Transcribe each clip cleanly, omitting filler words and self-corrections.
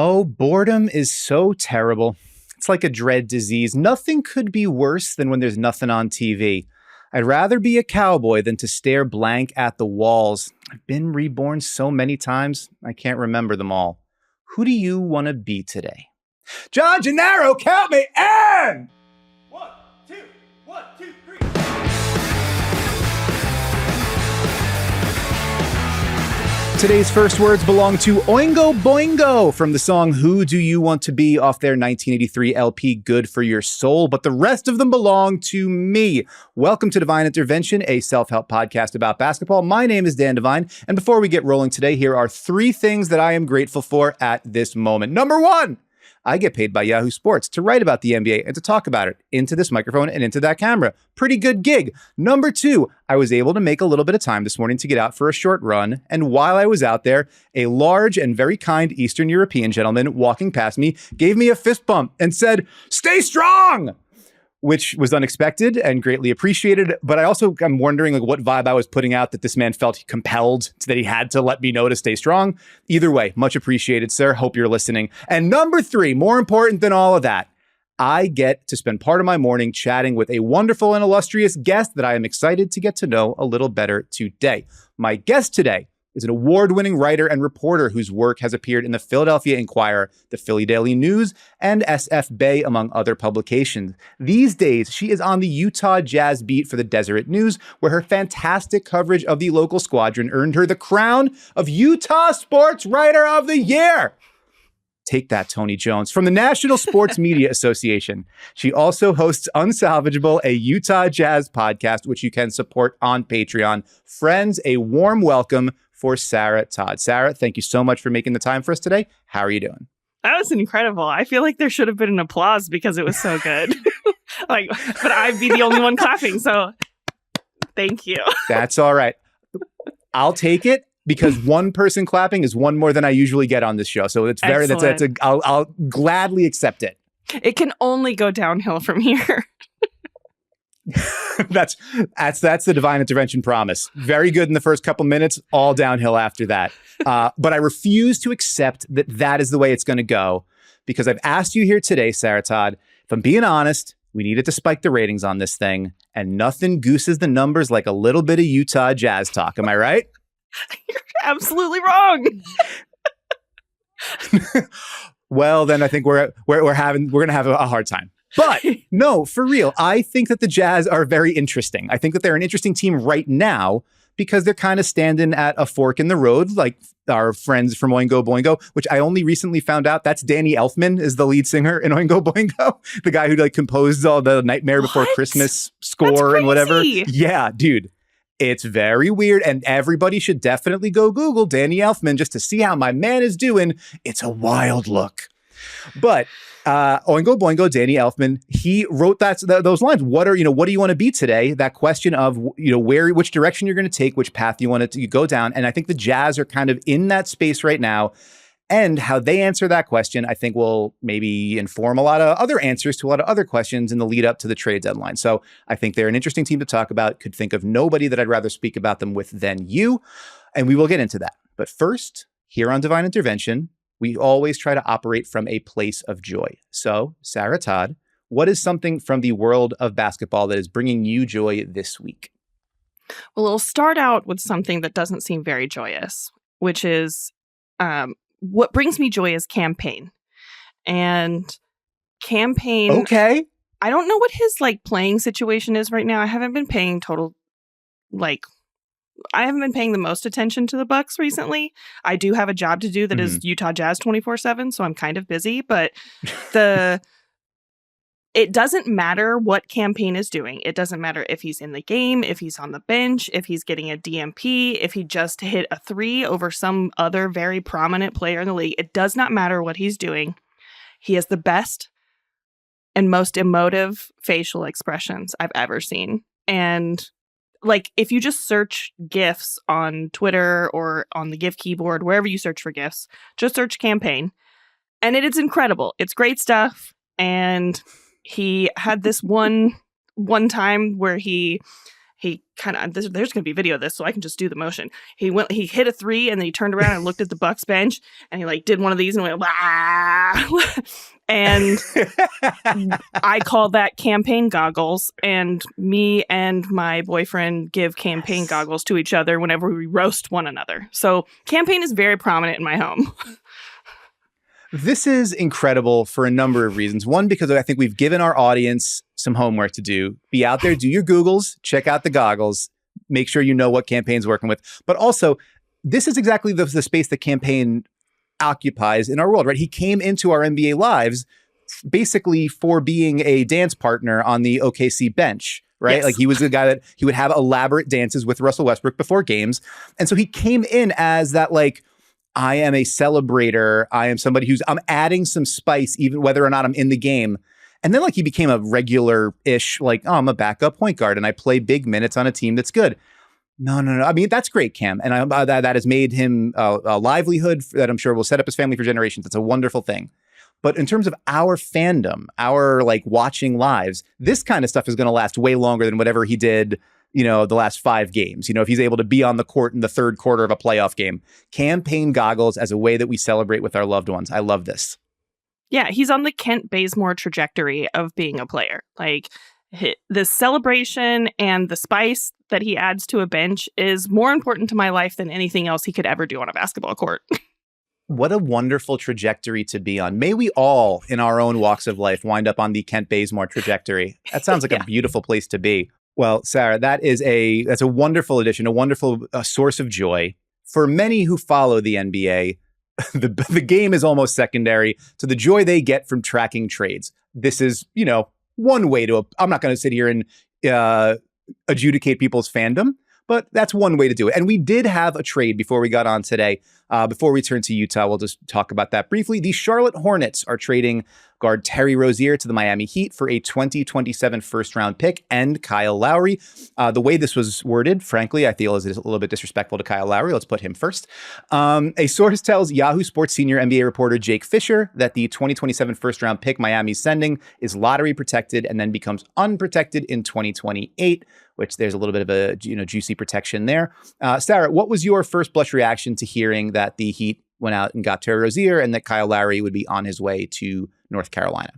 Oh, boredom is so terrible. It's like a dread disease. Nothing could be worse than when there's nothing on TV. I'd rather be a cowboy than to stare blank at the walls. I've been reborn so many times, I can't remember them all. Who do you want to be today? John Gennaro, count me in! 1, 2, 1, 2, 3. Today's first words belong to Oingo Boingo from the song Who Do You Want to Be off their 1983 LP Good for Your Soul, but the rest of them belong to me. Welcome to Devine Intervention, a self-help podcast about basketball. My name is Dan Devine, and before we get rolling today, here are 3 things that I am grateful for at this moment. Number 1, I get paid by Yahoo Sports to write about the NBA and to talk about it into this microphone and into that camera. Pretty good gig. Number 2, I was able to make a little bit of time this morning to get out for a short run. And while I was out there, a large and very kind Eastern European gentleman walking past me gave me a fist bump and said, "Stay strong!" Which was unexpected and greatly appreciated. But I'm wondering what vibe I was putting out that this man felt compelled, that he had to let me know to stay strong. Either way, much appreciated, sir. Hope you're listening. And number 3, more important than all of that, I get to spend part of my morning chatting with a wonderful and illustrious guest that I am excited to get to know a little better today. My guest today is an award-winning writer and reporter whose work has appeared in the Philadelphia Inquirer, the Philly Daily News, and SF Bay, among other publications. These days, she is on the Utah Jazz beat for the Deseret News, where her fantastic coverage of the local squadron earned her the crown of Utah Sports Writer of the Year. Take that, Tony Jones. From the National Sports Media Association, she also hosts Unsalvageable, a Utah Jazz podcast, which you can support on Patreon. Friends, a warm welcome for Sarah Todd. Sarah, thank you so much for making the time for us today. How are you doing? That was incredible. I feel like there should have been an applause because it was so good. But I'd be the only one clapping, so thank you. That's all right. I'll take it because one person clapping is one more than I usually get on this show. So it's very, I'll gladly accept it. It can only go downhill from here. That's the Devine Intervention promise. Very good in the first couple minutes, all downhill after that. But I refuse to accept that is the way it's going to go, because I've asked you here today, Sarah Todd, if I'm being honest, we needed to spike the ratings on this thing, and nothing gooses the numbers like a little bit of Utah Jazz talk. Am I right? You're absolutely wrong. Well, then I think we're going to have a hard time. But no, for real, I think that the Jazz are very interesting. I think that they're an interesting team right now because they're kind of standing at a fork in the road, like our friends from Oingo Boingo, which I only recently found out that's Danny Elfman is the lead singer in Oingo Boingo, the guy who composed all the Nightmare Before Christmas score and whatever. Yeah, dude. It's very weird, and everybody should definitely go Google Danny Elfman just to see how my man is doing. It's a wild look. But Oingo Boingo, Danny Elfman, he wrote those lines. What do you want to be today? That question of, which direction you're going to take, which path you want to go down. And I think the Jazz are kind of in that space right now. And how they answer that question, I think, will maybe inform a lot of other answers to a lot of other questions in the lead up to the trade deadline. So I think they're an interesting team to talk about. Could think of nobody that I'd rather speak about them with than you. And we will get into that. But first, here on Devine Intervention, we always try to operate from a place of joy. So, Sarah Todd, what is something from the world of basketball that is bringing you joy this week? Well, it'll start out with something that doesn't seem very joyous, which is what brings me joy is Cam Payne. And Cam Payne... Okay. I don't know what his playing situation is right now. I haven't been paying I haven't been paying the most attention to the Bucks recently. I do have a job to do that is Utah Jazz 24/7, so I'm kind of busy. But it doesn't matter what Cam Payne is doing. It doesn't matter if he's in the game, if he's on the bench, if he's getting a DMP, if he just hit a 3 over some other very prominent player in the league. It does not matter what he's doing. He has the best and most emotive facial expressions I've ever seen. And if you just search GIFs on Twitter or on the GIF keyboard, wherever you search for GIFs, just search Cam Payne. And it is incredible. It's great stuff. And he had this one time where he he kind of, there's going to be video of this, so I can just do the motion. He hit a 3, and then he turned around and looked at the Bucks bench, and he like did one of these and went, "Wah!" And I call that Cam Payne goggles. And me and my boyfriend give Cam Payne goggles to each other whenever we roast one another. So Cam Payne is very prominent in my home. This is incredible for a number of reasons. One, because I think we've given our audience some homework to do. Be out there, do your Googles, check out the goggles, make sure you know what Cam Payne's working with. But also, this is exactly the space that Cam Payne occupies in our world, right? He came into our NBA lives basically for being a dance partner on the OKC bench, right? Yes. Like he was the guy that he would have elaborate dances with Russell Westbrook before games. And so he came in as that, like, I am a celebrator. I am somebody I'm adding some spice, even whether or not I'm in the game. And then like he became a regular-ish, like, oh, I'm a backup point guard and I play big minutes on a team that's good. No. I mean, that's great, Cam. And that has made him a livelihood that I'm sure will set up his family for generations. It's a wonderful thing. But in terms of our fandom, our like watching lives, this kind of stuff is going to last way longer than whatever he did, the last 5 games. If he's able to be on the court in the third quarter of a playoff game. Cam Payne goggles as a way that we celebrate with our loved ones. I love this. Yeah, he's on the Kent Bazemore trajectory of being a player. Like, the celebration and the spice that he adds to a bench is more important to my life than anything else he could ever do on a basketball court. What a wonderful trajectory to be on. May we all, in our own walks of life, wind up on the Kent Bazemore trajectory. That sounds like a beautiful place to be. Well, Sarah, that's a wonderful addition, a wonderful source of joy. For many who follow the NBA, the game is almost secondary to the joy they get from tracking trades. This is, one way to, I'm not going to sit here and adjudicate people's fandom, but that's one way to do it. And we did have a trade before we got on today. Before we turn to Utah, we'll just talk about that briefly. The Charlotte Hornets are trading guard Terry Rosier to the Miami Heat for a 2027 first-round pick and Kyle Lowry. The way this was worded, frankly, I feel is a little bit disrespectful to Kyle Lowry. Let's put him first. A source tells Yahoo Sports senior NBA reporter Jake Fisher that the 2027 first-round pick Miami's sending is lottery protected and then becomes unprotected in 2028, which there's a little bit of a juicy protection there. Sarah, what was your first blush reaction to hearing that the Heat went out and got Terry Rosier and that Kyle Lowry would be on his way to North Carolina?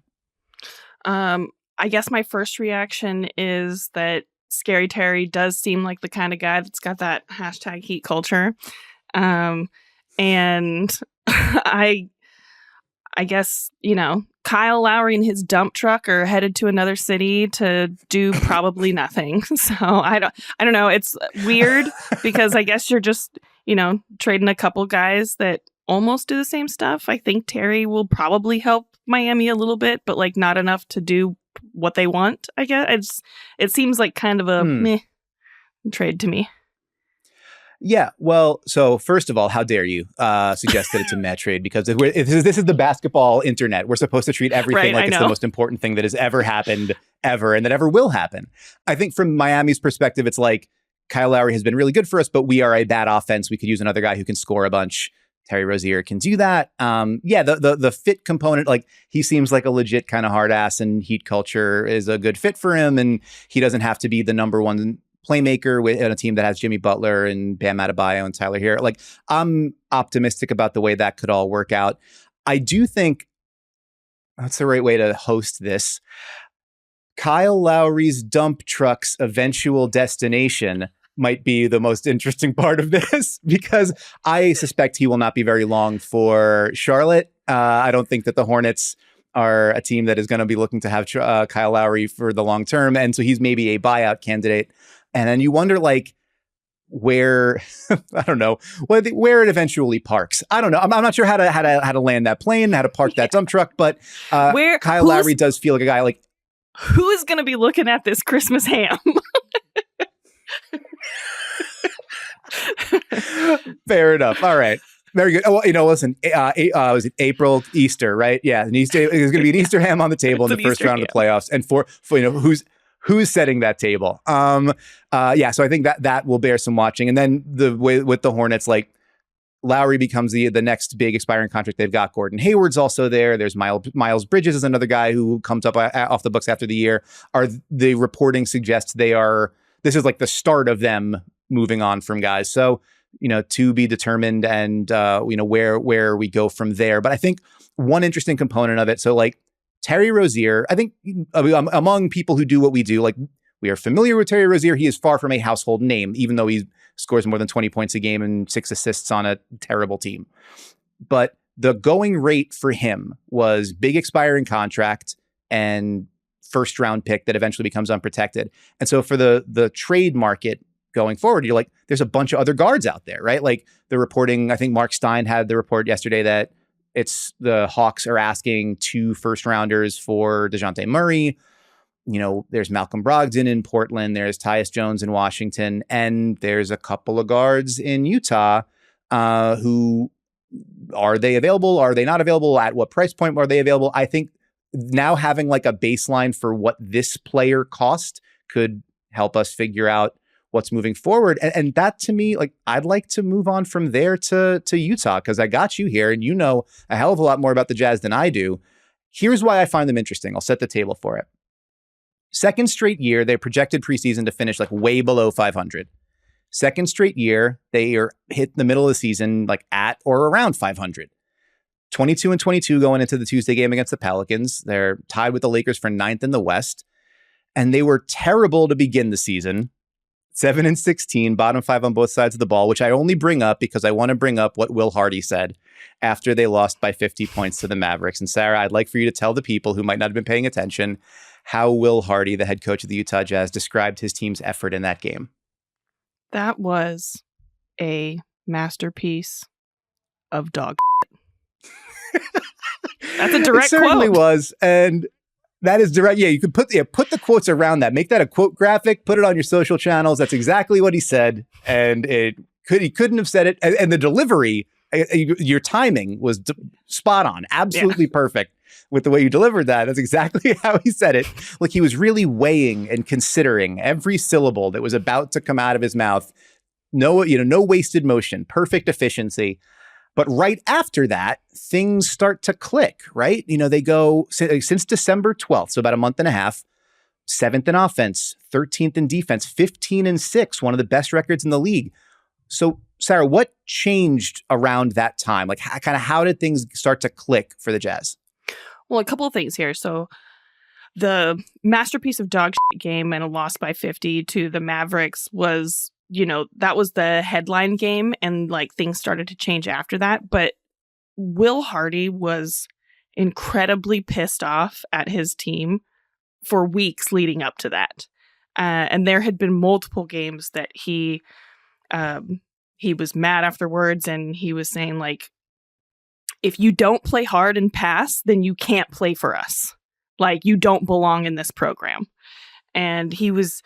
I guess my first reaction is that Scary Terry does seem like the kind of guy that's got that hashtag Heat culture. And I guess, Kyle Lowry and his dump truck are headed to another city to do probably nothing. So I don't know. It's weird because I guess you're just, trading a couple guys that almost do the same stuff. I think Terry will probably help Miami a little bit, but like not enough to do what they want. I guess it seems like kind of a meh trade to me. Yeah, well, so first of all, how dare you suggest that it's a meh trade? Because this is the basketball internet. We're supposed to treat everything like it's the most important thing that has ever happened, ever, and that ever will happen. I think from Miami's perspective, it's like Kyle Lowry has been really good for us, but we are a bad offense. We could use another guy who can score a bunch. Terry Rosier can do that. The fit component, like he seems like a legit kind of hard ass, and Heat culture is a good fit for him, and he doesn't have to be the number one playmaker with a team that has Jimmy Butler and Bam Adebayo and Tyler Hero. Like, I'm optimistic about the way that could all work out. I do think that's the right way to host this. Kyle Lowry's dump truck's eventual destination might be the most interesting part of this, because I suspect he will not be very long for Charlotte. I don't think that the Hornets are a team that is going to be looking to have Kyle Lowry for the long term. And so he's maybe a buyout candidate. And then you wonder, like, where, I don't know, where it eventually parks. I don't know. I'm not sure how to land that plane, how to park that dump truck, but Kyle Lowry does feel like a guy like, who is going to be looking at this Christmas ham? Fair enough. All right. Very good. Oh, listen, was it April, Easter, right? Yeah. There's going to be an Easter ham on the table in the first round of the playoffs. And for who's setting that table? So I think that will bear some watching. And then the way with the Hornets, like, Lowry becomes the next big expiring contract they've got. Gordon Hayward's also there. There's Miles Bridges is another guy who comes up off the books after the year. The reporting suggests they this is like the start of them moving on from guys. So, to be determined and, where we go from there. But I think one interesting component of it, so like Terry Rosier, I think among people who do what we do, like we are familiar with Terry Rosier. He is far from a household name, even though he scores more than 20 points a game and 6 assists on a terrible team. But the going rate for him was big expiring contract and first round pick that eventually becomes unprotected. And so for the trade market going forward, you're like, there's a bunch of other guards out there, right? Like the reporting, I think Mark Stein had the report yesterday that it's the Hawks are asking 2 first rounders for DeJounte Murray. There's Malcolm Brogdon in Portland. There's Tyus Jones in Washington. And there's a couple of guards in Utah who, are they available? Are they not available? At what price point are they available? I think now having like a baseline for what this player cost could help us figure out what's moving forward. And that to me, like, I'd like to move on from there to Utah because I got you here and you know a hell of a lot more about the Jazz than I do. Here's why I find them interesting. I'll set the table for it. Second straight year, they projected preseason to finish like way below 500. Second straight year, they are hit the middle of the season like at or around 500. 22-22 going into the Tuesday game against the Pelicans. They're tied with the Lakers for 9th in the West. And they were terrible to begin the season. 7-16, bottom 5 on both sides of the ball, which I only bring up because I want to bring up what Will Hardy said after they lost by 50 points to the Mavericks. And Sarah, I'd like for you to tell the people who might not have been paying attention how Will Hardy, the head coach of the Utah Jazz, described his team's effort in that game. That was a masterpiece of dog. That's a direct quote. It certainly was. And that is direct. Yeah, you could put the quotes around that. Make that a quote graphic, put it on your social channels. That's exactly what he said. And he couldn't have said it. And the delivery, your timing was spot on. Absolutely perfect with the way you delivered that. That's exactly how he said it. Like he was really weighing and considering every syllable that was about to come out of his mouth. No wasted motion, perfect efficiency. But right after that, things start to click, right? They go since December 12th, so about a month and a half, 7th in offense, 13th in defense, 15-6, one of the best records in the league. So, Sarah, what changed around that time? Like, how did things start to click for the Jazz? Well, a couple of things here. So, the masterpiece of dog shit game and a loss by 50 to the Mavericks was, that was the headline game, and like things started to change after that. But Will Hardy was incredibly pissed off at his team for weeks leading up to that. And there had been multiple games that he was mad afterwards, and he was saying like, if you don't play hard and pass, then you can't play for us. Like, you don't belong in this program. And he was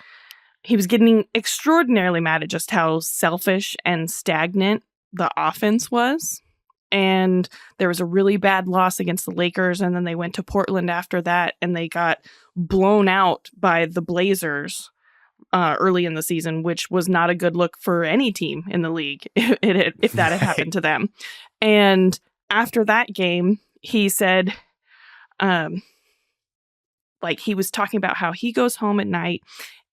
getting extraordinarily mad at just how selfish and stagnant the offense was. And there was a really bad loss against the Lakers, and then they went to Portland after that, and they got blown out by the Blazers early in the season, which was not a good look for any team in the league if that had happened to them. And after that game, he said, he was talking about how he goes home at night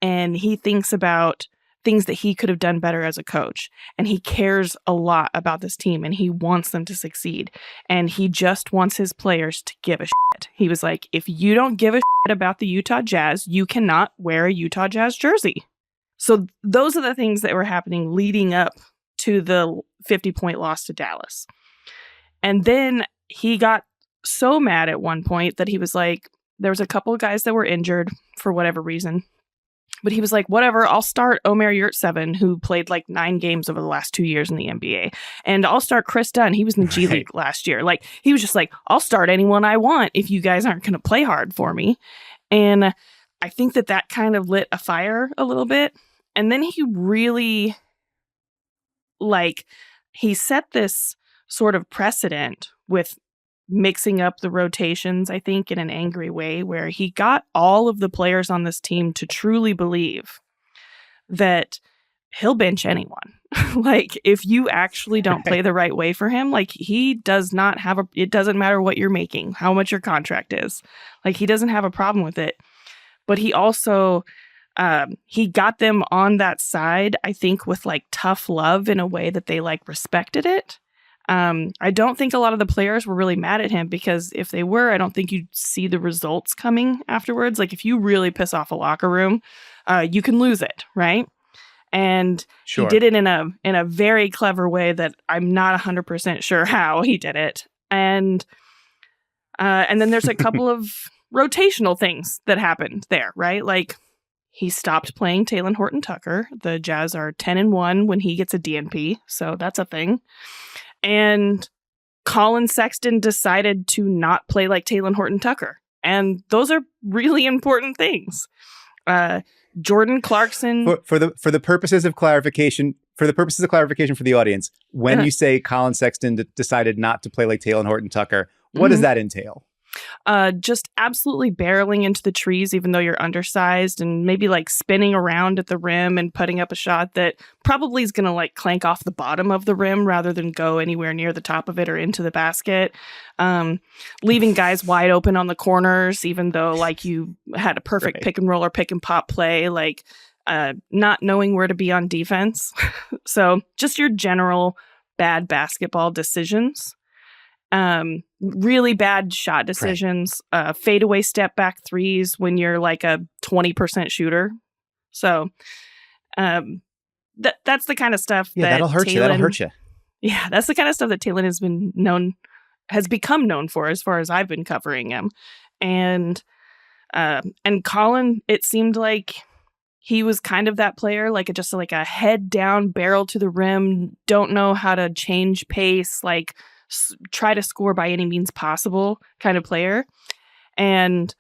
and he thinks about things that he could have done better as a coach. And he cares a lot about this team and he wants them to succeed. And he just wants his players to give a shit. He was like, if you don't give a shit about the Utah Jazz, you cannot wear a Utah Jazz jersey. So those are the things that were happening leading up to the 50-point loss to Dallas. And then he got so mad at one point that he was like, there was a couple of guys that were injured for whatever reason. But he was like, whatever, I'll start Omer Yurtseven, who played like 9 games over the last 2 years in the NBA. And I'll start Chris Dunn. He was in the G League last year. Like, he was just like, I'll start anyone I want if you guys aren't going to play hard for me. And I think that kind of lit a fire a little bit. And then he really, he set this sort of precedent with mixing up the rotations, I think, in an angry way, where he got all of the players on this team to truly believe that he'll bench anyone. If you actually don't play the right way for him, he does not have it doesn't matter what you're making, how much your contract is. He doesn't have a problem with it. But he also he got them on that side, I think, with like tough love in a way that they like respected it. I don't think a lot of the players were really mad at him, because if they were, I don't think you'd see the results coming afterwards. Like if you really piss off a locker room, you can lose it, right? And Sure. He did it in a very clever way that I'm not 100% sure how he did it. And then there's a couple of rotational things that happened there, right? Like he stopped playing Talen Horton-Tucker. The Jazz are 10-1 when he gets a DNP, so that's a thing. And Colin Sexton decided to not play like Talen Horton-Tucker. And those are really important things. Jordan Clarkson. For the purposes of clarification, for the audience, when you say Colin Sexton decided not to play like Talen Horton-Tucker, what does that entail? Just absolutely barreling into the trees, even though you're undersized, and maybe like spinning around at the rim and putting up a shot that probably is going to like clank off the bottom of the rim rather than go anywhere near the top of it or into the basket. Leaving guys wide open on the corners, even though like you had a perfect pick and roll or pick and pop play, like not knowing where to be on defense. So just your general bad basketball decisions. Really bad shot decisions, fadeaway step back threes when you're like a 20% shooter. So that's the kind of stuff that that'll hurt you. That'll hurt you. Yeah, that's the kind of stuff that Talen has become known for as far as I've been covering him. And Colin, it seemed like he was kind of that player, like just like a head down, barrel to the rim, don't know how to change pace, like try to score by any means possible kind of player. And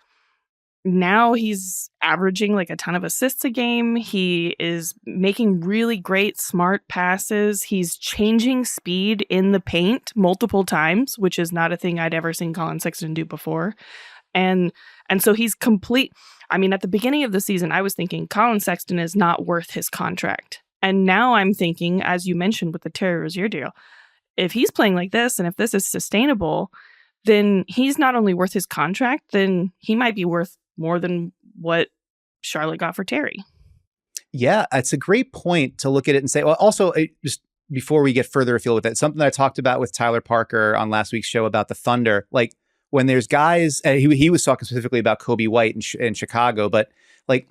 now he's averaging like a ton of assists a game. He is making really great, smart passes. He's changing speed in the paint multiple times, which is not a thing I'd ever seen Colin Sexton do before. And so he's complete. I mean, at the beginning of the season, I was thinking Colin Sexton is not worth his contract. And now I'm thinking, as you mentioned with the Terry Rosier deal, if he's playing like this and if this is sustainable, then he's not only worth his contract, then he might be worth more than what Charlotte got for Terry. Yeah, it's a great point to look at it and say, well, also, just before we get further afield with it, something that I talked about with Tyler Parker on last week's show about the Thunder, like when there's guys, he was talking specifically about Kobe White in Chicago, but like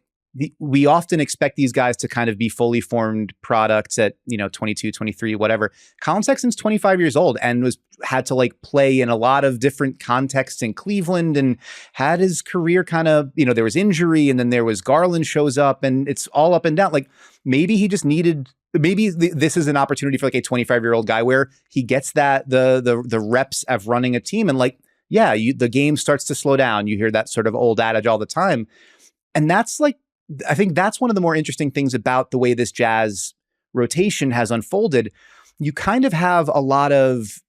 we often expect these guys to kind of be fully formed products at, 22, 23, whatever. Colin Sexton's 25 years old and had to like play in a lot of different contexts in Cleveland and had his career kind of, there was injury and then there was Garland shows up and it's all up and down. Like maybe he just needed, this is an opportunity for like a 25-year-old guy where he gets that the reps of running a team and like, yeah, the game starts to slow down. You hear that sort of old adage all the time. And that's like, I think that's one of the more interesting things about the way this Jazz rotation has unfolded. You kind of have a lot of,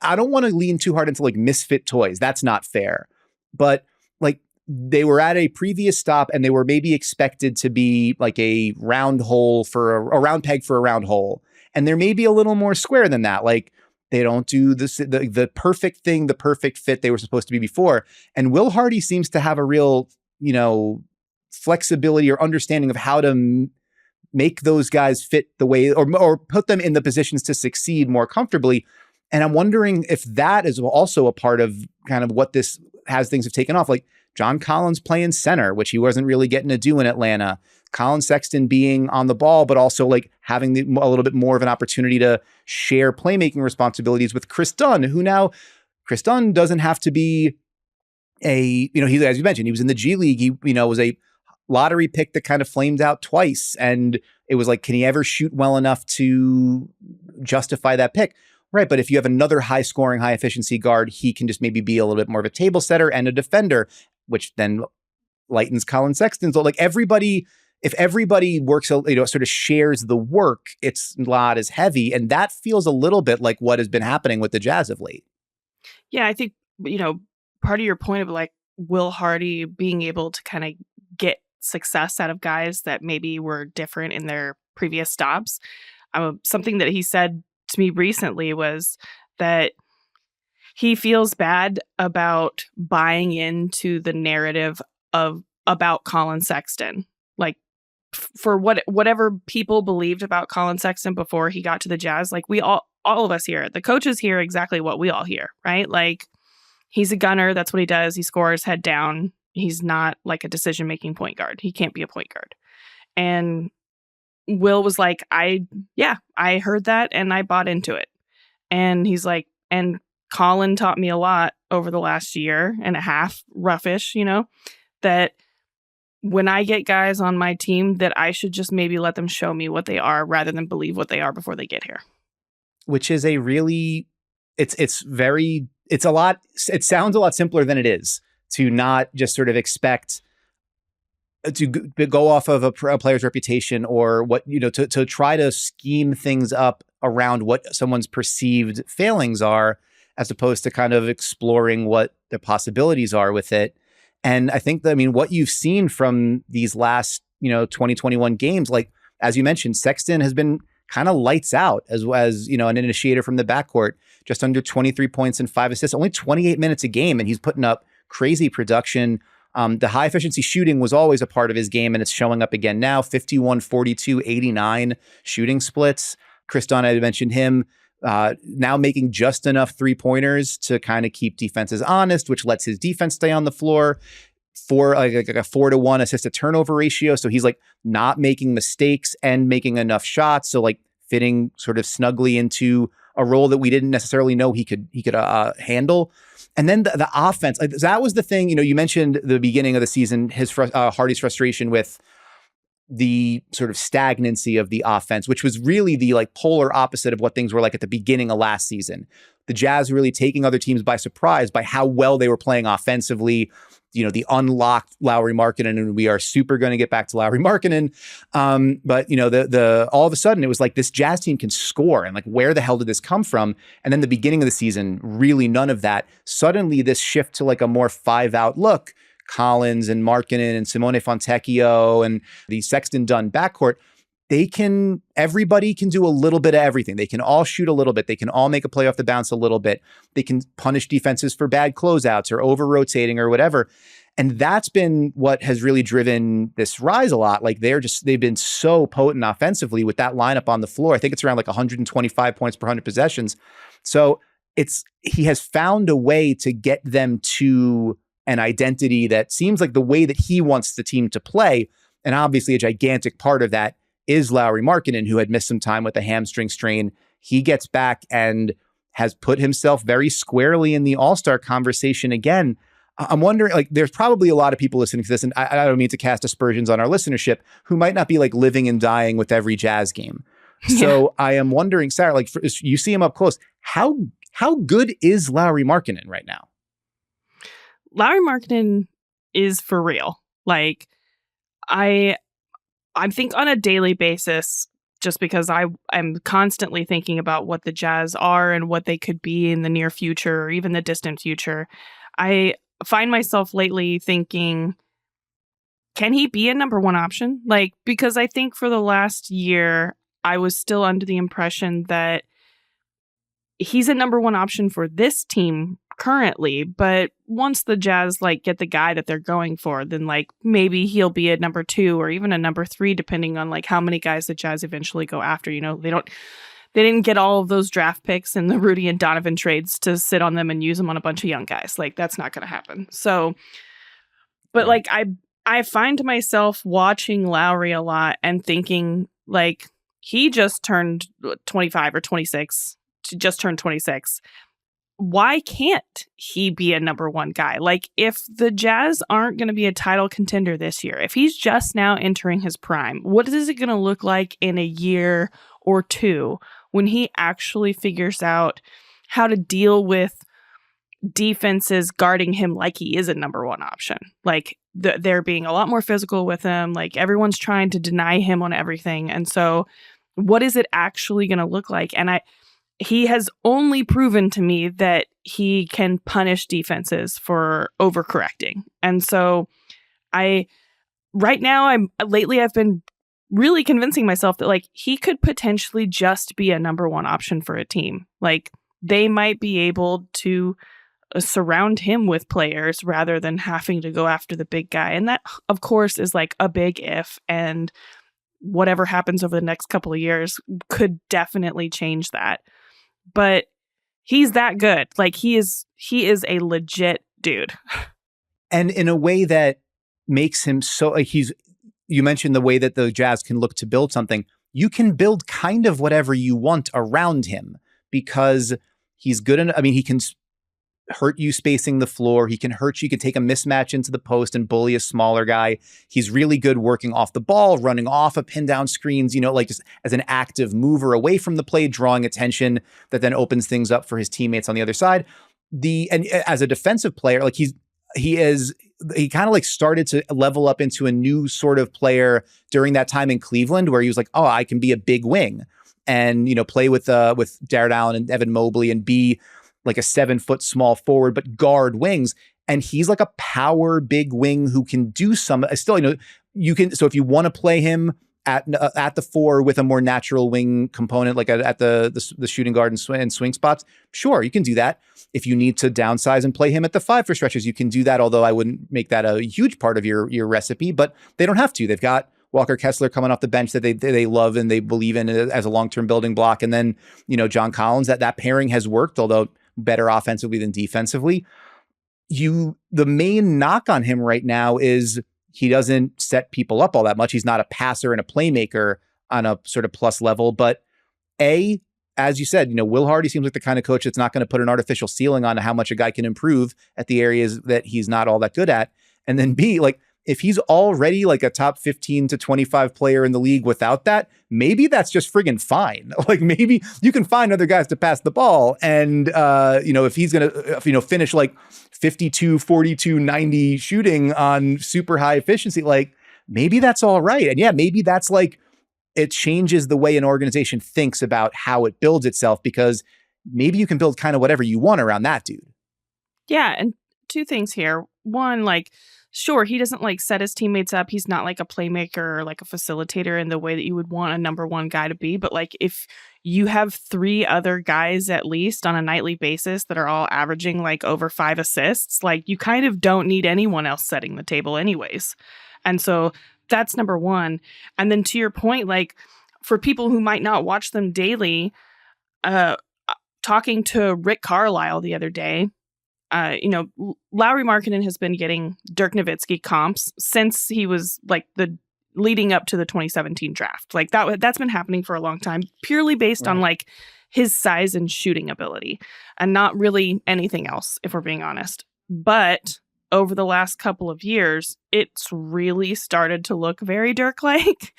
I don't want to lean too hard into like misfit toys. That's not fair. But like they were at a previous stop and they were maybe expected to be like a round hole for a round peg for a round hole. And they're maybe a little more square than that. Like they don't do this, the perfect thing, the perfect fit they were supposed to be before. And Will Hardy seems to have a real, flexibility or understanding of how to make those guys fit the way or put them in the positions to succeed more comfortably. And I'm wondering if that is also a part of kind of what this has things have taken off. Like John Collins playing center, which he wasn't really getting to do in Atlanta. Colin Sexton being on the ball, but also like having a little bit more of an opportunity to share playmaking responsibilities with Chris Dunn, who now Chris Dunn doesn't have to be he, as you mentioned, he was in the G League. He, was a lottery pick that kind of flamed out twice. And it was like, can he ever shoot well enough to justify that pick? Right. But if you have another high scoring, high efficiency guard, he can just maybe be a little bit more of a table setter and a defender, which then lightens Colin Sexton's. Like if everybody works, sort of shares the work, it's not as heavy. And that feels a little bit like what has been happening with the Jazz of late. Yeah, I think, part of your point of like Will Hardy being able to kind of get success out of guys that maybe were different in their previous stops. Something that he said to me recently was that he feels bad about buying into the narrative about Colin Sexton. for whatever people believed about Colin Sexton before he got to the Jazz, like we all of us here, the coaches hear exactly what we all hear, right? Like he's a gunner. That's what he does. He scores head down. He's not like a decision-making point guard. He can't be a point guard. And Will was like, I heard that and I bought into it. And he's like, and Colin taught me a lot over the last year and a half, roughish, that when I get guys on my team, that I should just maybe let them show me what they are rather than believe what they are before they get here. Which is a really, it sounds a lot simpler than it is, to not just sort of expect to go off of a player's reputation or what, to try to scheme things up around what someone's perceived failings are, as opposed to kind of exploring what the possibilities are with it. And I think what you've seen from these last, 2021 games, like, as you mentioned, Sexton has been kind of lights out as an initiator from the backcourt, just under 23 points and 5 assists, only 28 minutes a game. And he's putting up crazy production. The high efficiency shooting was always a part of his game, and it's showing up again now. 51, 42, 89 shooting splits. Chris Dunn, I mentioned him, now making just enough 3-pointers to kind of keep defenses honest, which lets his defense stay on the floor. For like a 4-to-1 assist to turnover ratio. So he's like not making mistakes and making enough shots. So like fitting sort of snugly into a role that we didn't necessarily know he could handle. And then the offense, like, that was the thing, you mentioned the beginning of the season, Hardy's frustration with the sort of stagnancy of the offense, which was really the like polar opposite of what things were like at the beginning of last season. The Jazz really taking other teams by surprise by how well they were playing offensively. The unlocked Lowry Markkanen, and we are super going to get back to Lowry Markkanen. But the all of a sudden it was like this Jazz team can score, and like, where the hell did this come from? And then the beginning of the season, really none of that. Suddenly this shift to like a more 5-out look, Collins and Markkanen and Simone Fontecchio and the Sexton Dunn backcourt. Everybody can do a little bit of everything. They can all shoot a little bit. They can all make a play off the bounce a little bit. They can punish defenses for bad closeouts or over rotating or whatever. And that's been what has really driven this rise a lot. Like they've been so potent offensively with that lineup on the floor. I think it's around like 125 points per 100 possessions. So he has found a way to get them to an identity that seems like the way that he wants the team to play. And obviously a gigantic part of that is Lowry Markkanen, who had missed some time with a hamstring strain. He gets back and has put himself very squarely in the All-Star conversation again. I'm wondering, like, there's probably a lot of people listening to this, and I don't mean to cast aspersions on our listenership, who might not be like living and dying with every Jazz game. So I am wondering, Sarah, like, you see him up close. How good is Lowry Markkanen right now? Lowry Markkanen is for real. Like, I think on a daily basis, just because I'm constantly thinking about what the Jazz are and what they could be in the near future or even the distant future, I find myself lately thinking, can he be a number one option? Like, because I think for the last year, I was still under the impression that he's a number one option for this team currently, but once the Jazz like get the guy that they're going for, then like maybe he'll be a number 2 or even a number 3, depending on like how many guys the Jazz eventually go after. They didn't get all of those draft picks and the Rudy and Donovan trades to sit on them and use them on a bunch of young guys. Like, that's not going to happen. So, but like I find myself watching Lowry a lot and thinking, like, he just turned 25 or 26, just turned 26. Why can't he be a number one guy? Like, if the Jazz aren't going to be a title contender this year, if he's just now entering his prime, what is it going to look like in a year or two when he actually figures out how to deal with defenses guarding him like he is a number one option? Like, they're being a lot more physical with him. Like, everyone's trying to deny him on everything. And so what is it actually going to look like? And he has only proven to me that he can punish defenses for overcorrecting. And so lately I've been really convincing myself that like he could potentially just be a number one option for a team. Like, they might be able to surround him with players rather than having to go after the big guy. And that, of course, is like a big if. And whatever happens over the next couple of years could definitely change that. But he's that good. Like he is a legit dude. And in a way that makes him so like you mentioned the way that the Jazz can look to build something. You can build kind of whatever you want around him because he's good enough. I mean, he can hurt you spacing the floor. He can hurt you. He can take a mismatch into the post and bully a smaller guy. He's really good working off the ball, running off of pin down screens, like just as an active mover away from the play, drawing attention that then opens things up for his teammates on the other side. And as a defensive player, like he kind of like started to level up into a new sort of player during that time in Cleveland where he was like, oh, I can be a big wing and, play with Darren Allen and Evan Mobley and be like a 7-foot small forward, but guard wings. And he's like a power big wing who can do some still, you can. So if you want to play him at the 4 with a more natural wing component, like at the shooting guard and swing spots, sure, you can do that. If you need to downsize and play him at the 5 for stretches, you can do that. Although I wouldn't make that a huge part of your recipe, but they don't have to. They've got Walker Kessler coming off the bench that they love and they believe in as a long-term building block. And then, John Collins, that pairing has worked, although better offensively than defensively. The main knock on him right now is he doesn't set people up all that much. He's not a passer and a playmaker on a sort of plus level, but as you said, Will Hardy seems like the kind of coach that's not going to put an artificial ceiling on how much a guy can improve at the areas that he's not all that good at. And then B, like, if he's already like a top 15 to 25 player in the league without that, maybe that's just friggin' fine. Like maybe you can find other guys to pass the ball. And, if he's going to, finish like 52, 42, 90 shooting on super high efficiency, like maybe that's all right. And yeah, maybe that's like, it changes the way an organization thinks about how it builds itself because maybe you can build kind of whatever you want around that dude. Yeah. And 2 things here. One, like, sure, he doesn't like set his teammates up. He's not like a playmaker or like a facilitator in the way that you would want a number 1 guy to be. But like if you have 3 other guys at least on a nightly basis that are all averaging like over 5 assists, like you kind of don't need anyone else setting the table anyways. And so that's number 1. And then to your point, like for people who might not watch them daily, talking to Rick Carlisle the other day, Lowry Markkanen has been getting Dirk Nowitzki comps since he was like the leading up to the 2017 draft. Like that's been happening for a long time, purely based on like his size and shooting ability and not really anything else, if we're being honest. But over the last couple of years, it's really started to look very Dirk-like.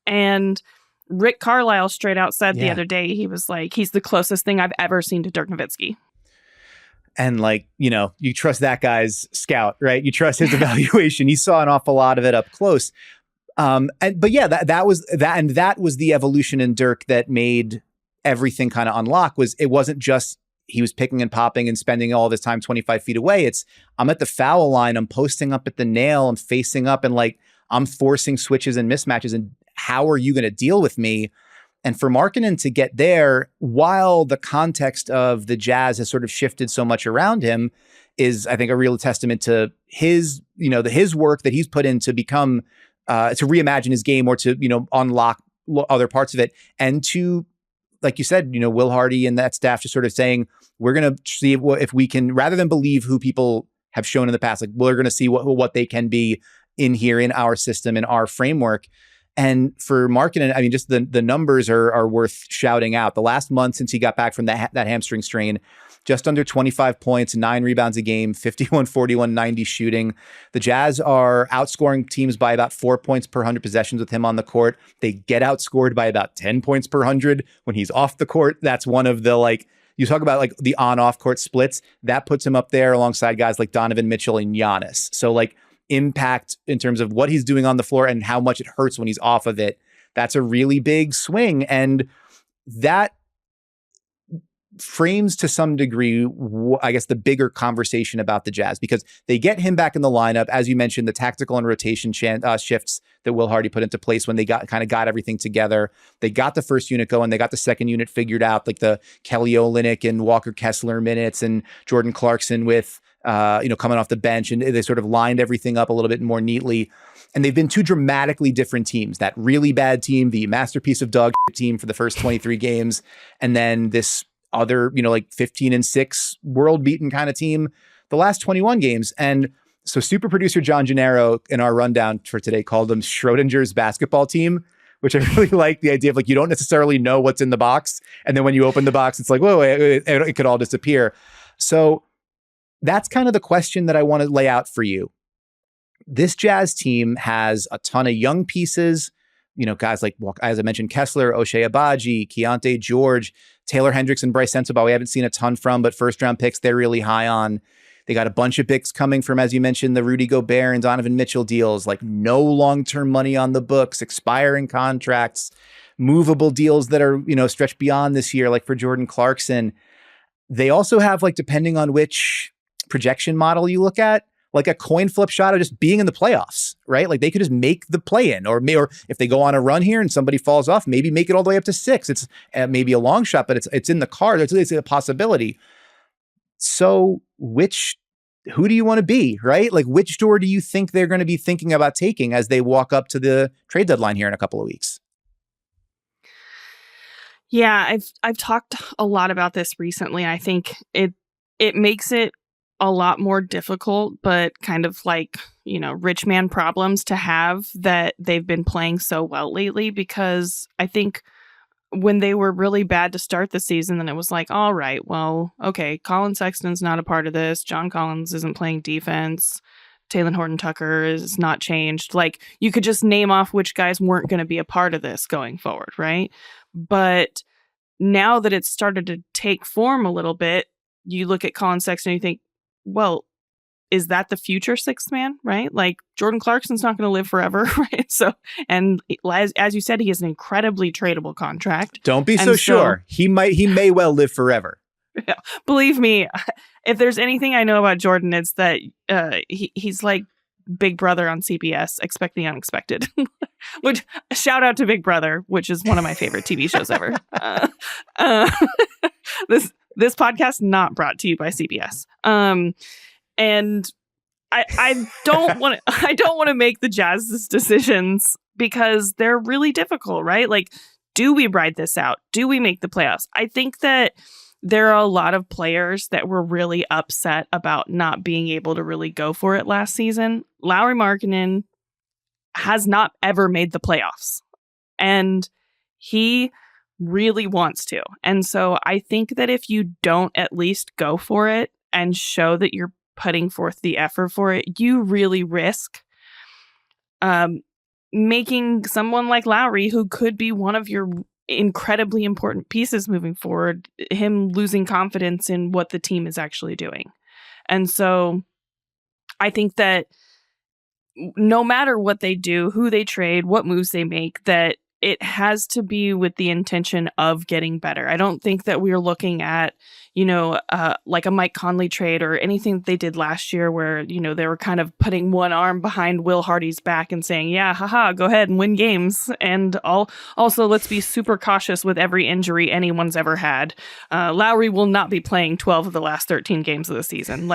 And Rick Carlisle straight out said the other day, he was like, he's the closest thing I've ever seen to Dirk Nowitzki. And like, you trust that guy's scout, right? You trust his evaluation. He saw an awful lot of it up close. But yeah, that was the evolution in Dirk that made everything kind of unlock. It wasn't just he was picking and popping and spending all of his time 25 feet away. It's I'm at the foul line, I'm posting up at the nail, I'm facing up, and like I'm forcing switches and mismatches. And how are you going to deal with me? And for Markkanen to get there, while the context of the Jazz has sort of shifted so much around him, is I think a real testament to his work that he's put in to become to reimagine his game or to unlock other parts of it, and to, like you said, Will Hardy and that staff just sort of saying, we're going to see if we can, rather than believe who people have shown in the past, like we're going to see what they can be in here in our system, in our framework. And for Markkanen, I mean, just the numbers are worth shouting out. The last month since he got back from that hamstring strain, just under 25 points, 9 rebounds a game, 51, 41, 90 shooting. The Jazz are outscoring teams by about 4 points per 100 possessions with him on the court. They get outscored by about 10 points per 100 when he's off the court. That's one of the, like, you talk about like the on-off court splits, that puts him up there alongside guys like Donovan Mitchell and Giannis. So like, impact in terms of what he's doing on the floor and how much it hurts when he's off of it. That's a really big swing. And that frames to some degree, I guess, the bigger conversation about the Jazz, because they get him back in the lineup. As you mentioned, the tactical and rotation shifts that Will Hardy put into place when they got everything together. They got the first unit going. They got the second unit figured out, like the Kelly Olynyk and Walker Kessler minutes and Jordan Clarkson with coming off the bench, and they sort of lined everything up a little bit more neatly. And they've been two dramatically different teams. That really bad team, the masterpiece of dog team for the first 23 games. And then this other, like 15-6 world beaten kind of team the last 21 games. And so super producer John Gennaro in our rundown for today called them Schrodinger's basketball team, which I really like the idea of like, you don't necessarily know what's in the box. And then when you open the box, it's like, whoa, it could all disappear. So that's kind of the question that I want to lay out for you. This Jazz team has a ton of young pieces, guys like, as I mentioned, Kessler, Ochai Agbaji, Keontae George, Taylor Hendricks, and Bryce Sensabaugh. We haven't seen a ton from, but first round picks, they're really high on. They got a bunch of picks coming from, as you mentioned, the Rudy Gobert and Donovan Mitchell deals, like no long-term money on the books, expiring contracts, movable deals that are, stretched beyond this year, like for Jordan Clarkson. They also have, like, depending on which projection model you look at, like a coin flip shot of just being in the playoffs, right? Like they could just make the play-in, or if they go on a run here and somebody falls off, maybe make it all the way up to 6. It's maybe a long shot, but it's in the card. It's a possibility. So who do you want to be, right? Like which door do you think they're going to be thinking about taking as they walk up to the trade deadline here in a couple of weeks? Yeah, I've talked a lot about this recently. I think it makes it a lot more difficult, but kind of like, rich man problems to have that they've been playing so well lately, because I think when they were really bad to start the season, then it was like, all right, well, okay, Colin Sexton's not a part of this. John Collins isn't playing defense. Talen Horton-Tucker is not changed. Like you could just name off which guys weren't going to be a part of this going forward, right? But now that it's started to take form a little bit, you look at Colin Sexton and you think, well, is that the future sixth man, right? Like Jordan Clarkson's not going to live forever, right? So, and as you said, he has an incredibly tradable contract. Don't be so sure. He may well live forever. Yeah, believe me, if there's anything I know about Jordan, it's that he's like Big Brother on CBS, Expect the Unexpected. Which, shout out to Big Brother, which is one of my favorite TV shows ever. This podcast not brought to you by CBS. And I don't want to make the Jazz's decisions because they're really difficult, right? Like, do we ride this out? Do we make the playoffs? I think that there are a lot of players that were really upset about not being able to really go for it last season. Lauri Markkanen has not ever made the playoffs, and he really wants to. And so I think that if you don't at least go for it and show that you're putting forth the effort for it, you really risk making someone like Lowry, who could be one of your incredibly important pieces moving forward, him losing confidence in what the team is actually doing. And so I think that no matter what they do, who they trade, what moves they make, that it has to be with the intention of getting better. I don't think that we're looking at, like a Mike Conley trade or anything that they did last year where, they were kind of putting one arm behind Will Hardy's back and saying, yeah, haha, go ahead and win games. And also, let's be super cautious with every injury anyone's ever had. Lowry will not be playing 12 of the last 13 games of the season.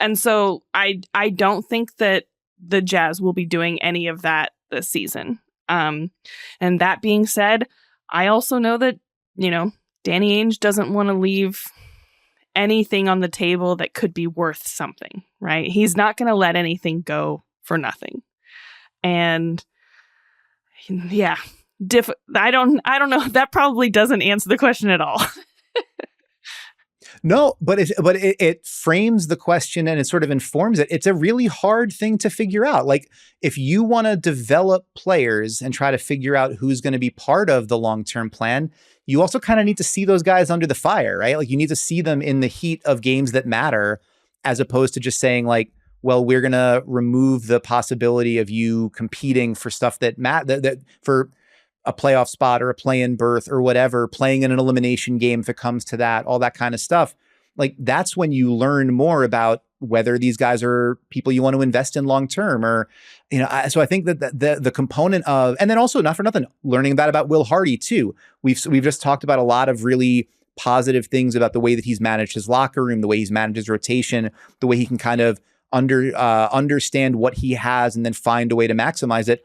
And so I don't think that the Jazz will be doing any of that this season. And that being said, I also know that, Danny Ainge doesn't want to leave anything on the table that could be worth something, right? He's not going to let anything go for nothing. And yeah, I don't know. That probably doesn't answer the question at all. No, but it frames the question and it sort of informs it. It's a really hard thing to figure out. Like, if you want to develop players and try to figure out who's going to be part of the long-term plan, you also kind of need to see those guys under the fire, right? Like, you need to see them in the heat of games that matter, as opposed to just saying like, well, we're going to remove the possibility of you competing for stuff that that for a playoff spot or a play-in berth or whatever, playing in an elimination game if it comes to that, all that kind of stuff. Like, that's when you learn more about whether these guys are people you want to invest in long-term, or, so I think that the component of, and then also, not for nothing, learning about Will Hardy too. We've just talked about a lot of really positive things about the way that he's managed his locker room, the way he's managed his rotation, the way he can kind of understand what he has and then find a way to maximize it.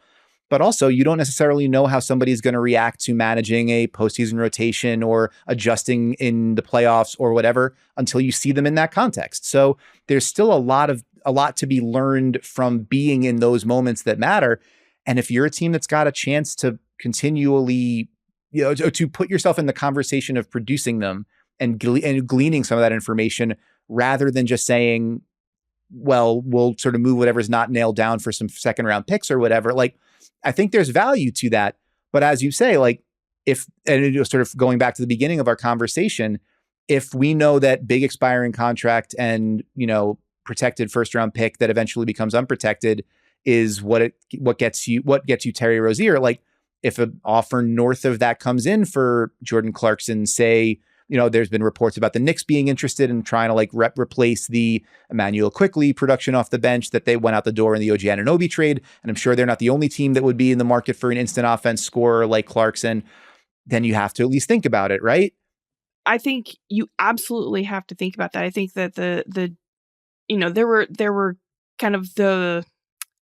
But also, you don't necessarily know how somebody's going to react to managing a postseason rotation or adjusting in the playoffs or whatever until you see them in that context. So there's still a lot to be learned from being in those moments that matter. And if you're a team that's got a chance to continually, to put yourself in the conversation of producing them and gleaning some of that information rather than just saying, well, we'll sort of move whatever's not nailed down for some second round picks or whatever. Like, I think there's value to that. But as you say, like, and sort of going back to the beginning of our conversation, if we know that big expiring contract and, protected first round pick that eventually becomes unprotected is what gets you Terry Rosier. Like, if an offer north of that comes in for Jordan Clarkson, say, there's been reports about the Knicks being interested in trying to replace the Emmanuel Quickley production off the bench that they went out the door in the OG Anunoby trade. And I'm sure they're not the only team that would be in the market for an instant offense scorer like Clarkson. Then you have to at least think about it, right? I think you absolutely have to think about that. I think that there were kind of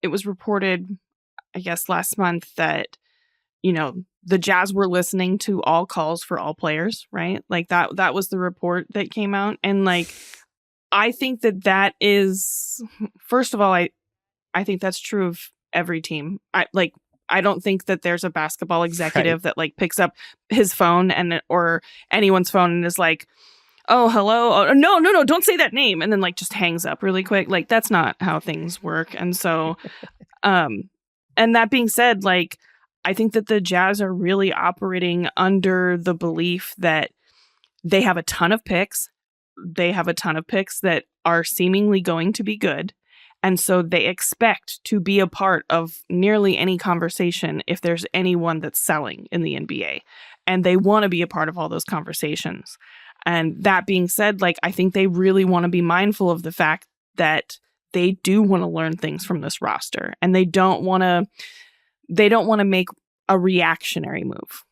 it was reported, I guess, last month that, the Jazz were listening to all calls for all players, right? Like that was the report that came out. And like, I think that is, first of all, I think that's true of every team. I don't think that there's a basketball executive that like picks up his phone or anyone's phone and is like, oh, hello. Oh, no, don't say that name. And then like just hangs up really quick. Like, that's not how things work. And so, and that being said, like, I think that the Jazz are really operating under the belief that they have a ton of picks. They have a ton of picks that are seemingly going to be good. And so they expect to be a part of nearly any conversation if there's anyone that's selling in the NBA. And they want to be a part of all those conversations. And that being said, like, I think they really want to be mindful of the fact that they do want to learn things from this roster. And they don't want to make a reactionary move.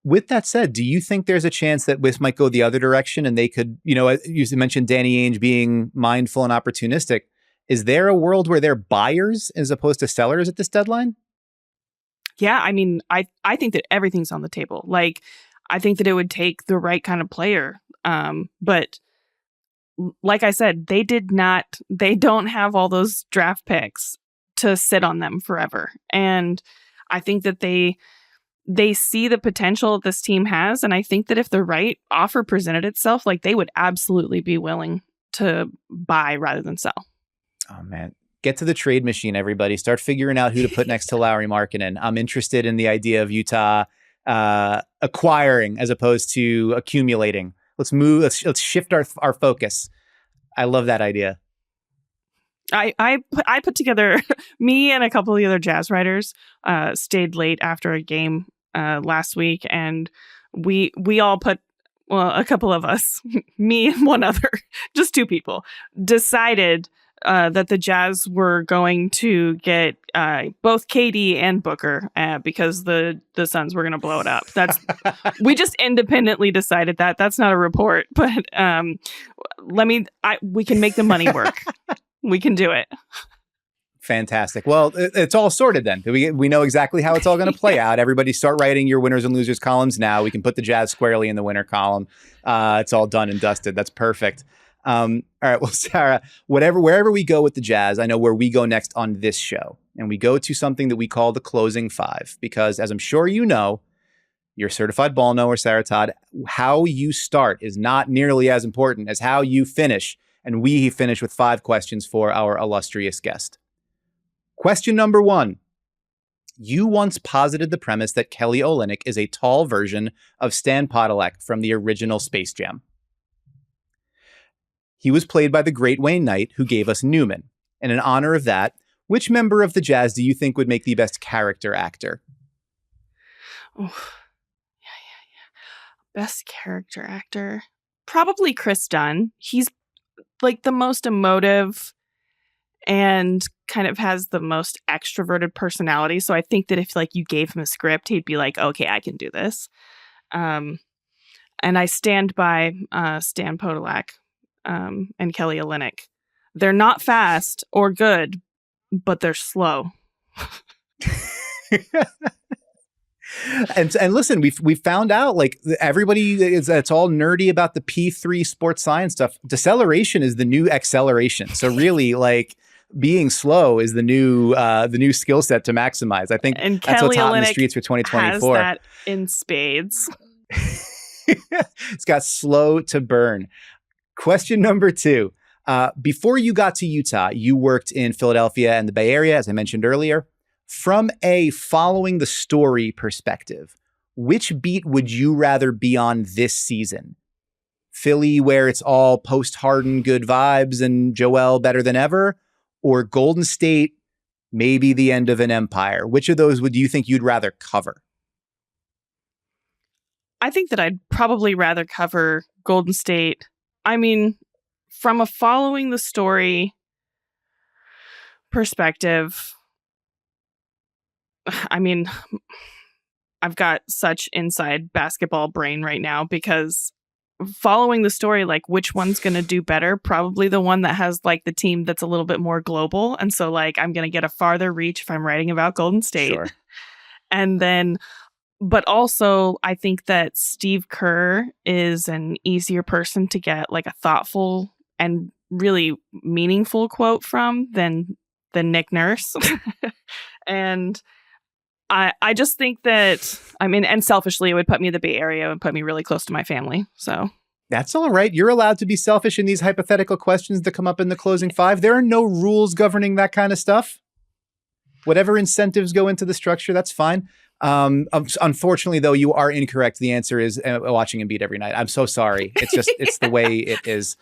With that said, do you think there's a chance that this might go the other direction and they could, you mentioned Danny Ainge being mindful and opportunistic. Is there a world where they're buyers as opposed to sellers at this deadline? Yeah, I mean, I think that everything's on the table. Like, I think that it would take the right kind of player. But like I said, they don't have all those draft picks to sit on them forever. And I think that they see the potential this team has. And I think that if the right offer presented itself, like, they would absolutely be willing to buy rather than sell. Oh, man. Get to the trade machine, everybody. Start figuring out who to put next to Lowry Markkanen. I'm interested in the idea of Utah acquiring as opposed to accumulating. Let's move. Let's shift our focus. I love that idea. I put together, me and a couple of the other Jazz writers stayed late after a game last week, and we all put, well, a couple of us, me and one other, just two people, decided that the Jazz were going to get both KD and Booker because the Suns were going to blow it up. We just independently decided that. That's not a report, but we can make the money work. We can do it. Fantastic. Well, it's all sorted then. We know exactly how it's all going to play out. Everybody start writing your winners and losers columns now. We can put the Jazz squarely in the winner column. It's all done and dusted. That's perfect. All right. Well, Sarah, wherever we go with the Jazz, I know where we go next on this show. And we go to something that we call the closing five, because as I'm sure you know, you're a certified ball knower, Sarah Todd, how you start is not nearly as important as how you finish. And we finish with 5 questions for our illustrious guest. Question number 1. You once posited the premise that Kelly Olynyk is a tall version of Stan Podolak from the original Space Jam. He was played by the great Wayne Knight, who gave us Newman. And in honor of that, which member of the Jazz do you think would make the best character actor? Oh, yeah. Best character actor? Probably Chris Dunn. He's like the most emotive and kind of has the most extroverted personality. So I think that if like you gave him a script, he'd be like, okay, I can do this. And I stand by Stan Podolak and Kelly Olynyk. They're not fast or good, but they're slow. And listen, we found out, like, everybody that's all nerdy about the P3 sports science stuff. Deceleration is the new acceleration. So really, like, being slow is the new skill set to maximize. I think and that's Kelly what's hot in the Olynyk streets for 2024. has that in spades. It's got slow to burn. Question number 2. Before you got to Utah, you worked in Philadelphia and the Bay Area, as I mentioned earlier. From a following the story perspective, which beat would you rather be on this season? Philly, where it's all post-Harden good vibes and Joel better than ever, or Golden State, maybe the end of an empire? Which of those would you think you'd rather cover? I think that I'd probably rather cover Golden State. I mean, from a following the story perspective, I mean, I've got such inside basketball brain right now because following the story, like, which one's going to do better? Probably the one that has, like, the team that's a little bit more global. And so, like, I'm going to get a farther reach if I'm writing about Golden State. Sure. And then, but also, I think that Steve Kerr is an easier person to get, like, a thoughtful and really meaningful quote from than Nick Nurse. And I just think that, I mean, and selfishly, it would put me in the Bay Area and put me really close to my family. So that's all right. You're allowed to be selfish in these hypothetical questions that come up in the closing 5. There are no rules governing that kind of stuff. Whatever incentives go into the structure, that's fine. Unfortunately, though, you are incorrect. The answer is watching Embiid every night. I'm so sorry. It's just, it's the way it is.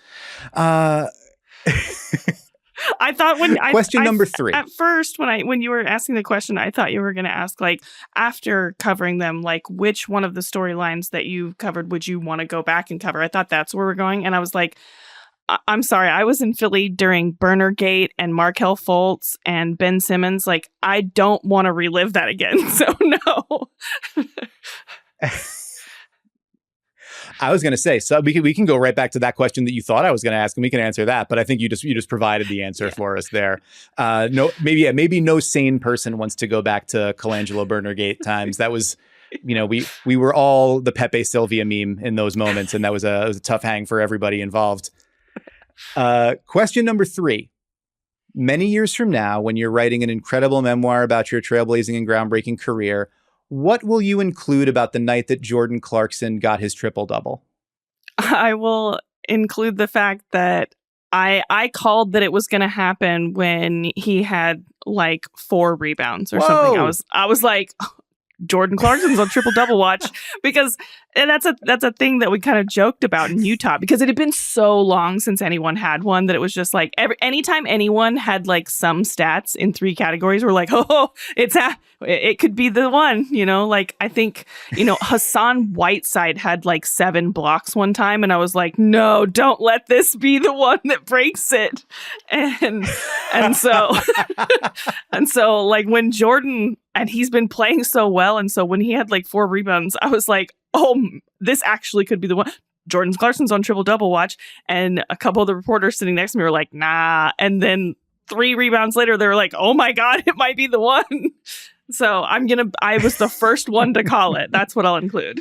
I thought question number 3. At first, when you were asking the question, I thought you were going to ask, like, after covering them, like, which one of the storylines that you covered would you want to go back and cover? I thought that's where we're going. And I was like, I'm sorry. I was in Philly during Burnergate and Markelle Fultz and Ben Simmons. Like, I don't want to relive that again. So no. I was going to say, so we can go right back to that question that you thought I was going to ask, and we can answer that. But I think you just provided the answer for us there. Maybe no sane person wants to go back to Colangelo Burnergate times. That was, we were all the Pepe Sylvia meme in those moments, and it was a tough hang for everybody involved. Question number 3. Many years from now, when you're writing an incredible memoir about your trailblazing and groundbreaking career, what will you include about the night that Jordan Clarkson got his triple-double? I will include the fact that I called that it was going to happen when he had, like, 4 rebounds or something. I was like, Jordan Clarkson's on triple-double watch, because and that's a thing that we kind of joked about in Utah, because it had been so long since anyone had one that it was just like anytime anyone had, like, some stats in 3 categories, we're like, oh, it could be the one, like, I think, Hassan Whiteside had, like, 7 blocks one time, and I was like, no, don't let this be the one that breaks it. And so and so, like, when Jordan, and he's been playing so well, and so when he had, like, 4 rebounds, I was like, oh, this actually could be the one. Jordan Clarkson's on triple-double watch. And a couple of the reporters sitting next to me were like, nah. And then 3 rebounds later, they were like, oh my God, it might be the one. So I was the first one to call it. That's what I'll include.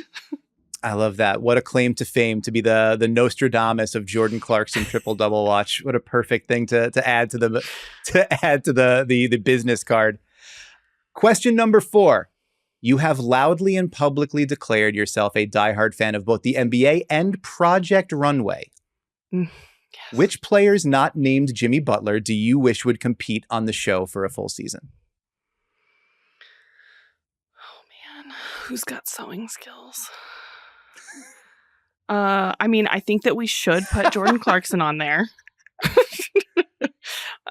I love that. What a claim to fame to be the Nostradamus of Jordan Clarkson triple-double watch. What a perfect thing to add to the business card. Question number 4. You have loudly and publicly declared yourself a diehard fan of both the NBA and Project Runway. Yes. Which players not named Jimmy Butler do you wish would compete on the show for a full season? Oh, man. Who's got sewing skills? I mean, I think that we should put Jordan Clarkson on there.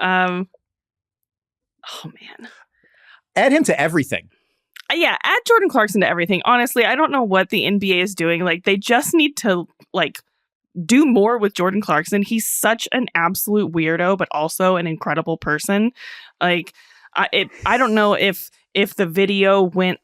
Oh, man. Add him to everything. Yeah, add Jordan Clarkson to everything. Honestly, I don't know what the NBA is doing. Like, they just need to, like, do more with Jordan Clarkson. He's such an absolute weirdo, but also an incredible person. Like, I don't know if the video went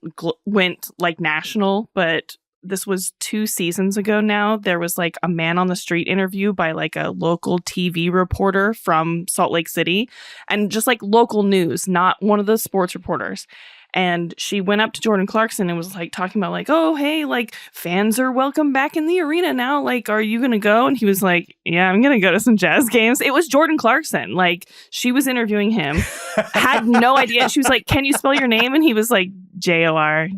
like national, but this was 2 seasons ago now. There was like a man on the street interview by like a local TV reporter from Salt Lake City, and just like local news, not one of the sports reporters. And she went up to Jordan Clarkson and was like talking about like, oh, hey, like fans are welcome back in the arena now. Like, are you going to go? And he was like, yeah, I'm going to go to some Jazz games. It was Jordan Clarkson. Like, she was interviewing him, had no idea. She was like, can you spell your name? And he was like, JORDANCALR.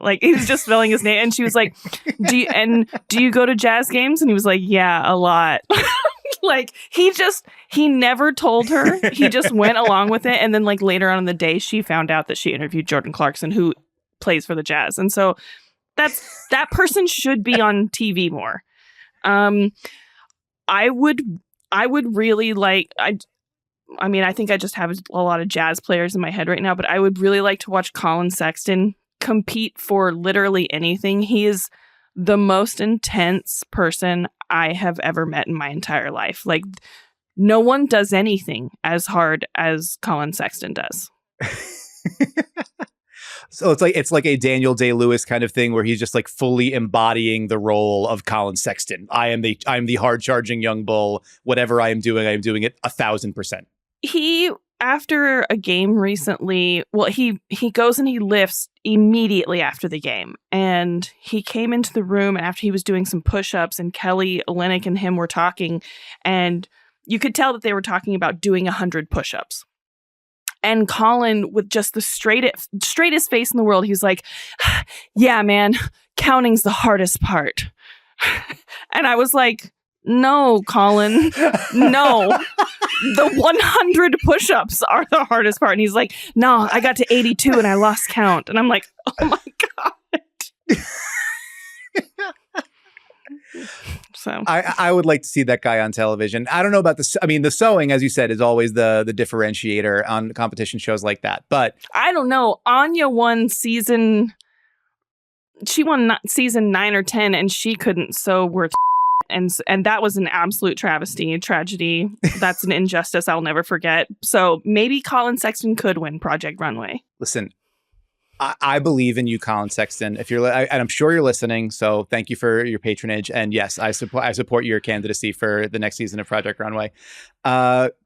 Like, he was just spelling his name. And she was like, do you go to Jazz games? And he was like, yeah, a lot. Like, he never told her. He just went along with it. And then like later on in the day, she found out that she interviewed Jordan Clarkson, who plays for the Jazz. And so that person should be on TV more. I would really like, I mean, I think I just have a lot of Jazz players in my head right now, but I would really like to watch Colin Sexton compete for literally anything. He is the most intense person I have ever met in my entire life. Like, no one does anything as hard as Colin Sexton does. So it's like a Daniel Day-Lewis kind of thing where he's just like fully embodying the role of Colin Sexton. I am the hard charging young bull. Whatever I am doing it 1,000%. He, after a game recently, well, he goes and he lifts immediately after the game. And he came into the room after he was doing some push-ups, and Kelly Olynyk and him were talking, and you could tell that they were talking about doing 100 push-ups. And Colin, with just the straightest face in the world, he was like, yeah, man, counting's the hardest part. And I was like, no, Colin, no. The 100 push-ups are the hardest part. And he's like, no, I got to 82 and I lost count. And I'm like, oh my God. So I would like to see that guy on television. I don't know about the sewing, as you said, is always the differentiator on competition shows like that. But I don't know. Anya won season 9 or 10, and she couldn't sew worth. And that was an absolute tragedy. That's an injustice I'll never forget. So maybe Colin Sexton could win Project Runway. Listen, I believe in you, Colin Sexton. And I'm sure you're listening. So thank you for your patronage. And yes, I support your candidacy for the next season of Project Runway.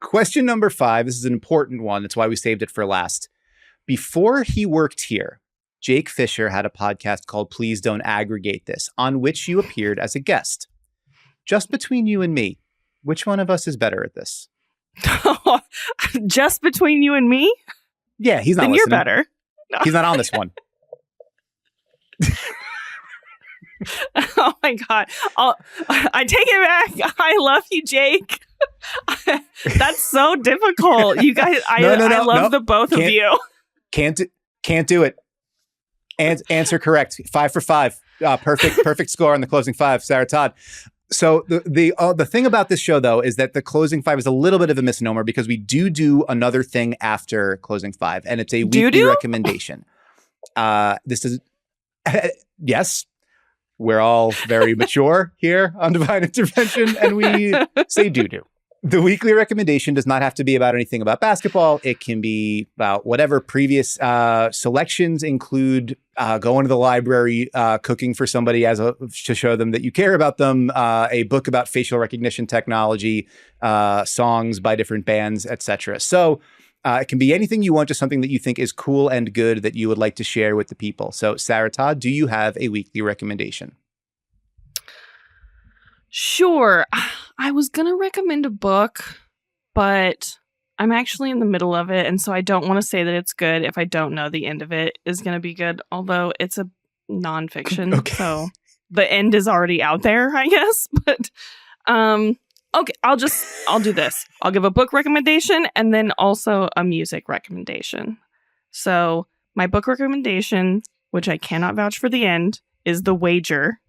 Question number 5. This is an important one. That's why we saved it for last. Before he worked here, Jake Fisher had a podcast called Please Don't Aggregate This, on which you appeared as a guest. Just between you and me, which one of us is better at this? Just between you and me? Yeah, he's not then listening. You're better. No. He's not on this one. Oh my God. I take it back. I love you, Jake. That's so difficult. You guys, I love the both of you. Can't do it. Answer correct. 5 for 5. Perfect score on the closing 5. Sarah Todd. So the thing about this show, though, is that the closing 5 is a little bit of a misnomer because we do another thing after closing 5, and it's a weekly recommendation. This is yes, we're all very mature here on Devine Intervention, and we say do. The weekly recommendation does not have to be about anything about basketball. It can be about whatever previous selections include going to the library, cooking for somebody to show them that you care about them, a book about facial recognition technology, songs by different bands, etc. So it can be anything you want, just something that you think is cool and good that you would like to share with the people. So Sarah Todd, do you have a weekly recommendation? Sure. I was going to recommend a book, but I'm actually in the middle of it. And so I don't want to say that it's good if I don't know the end of it is going to be good, although it's a nonfiction. Okay. So the end is already out there, I guess. But okay, I'll do this. I'll give a book recommendation and then also a music recommendation. So my book recommendation, which I cannot vouch for the end, is The Wager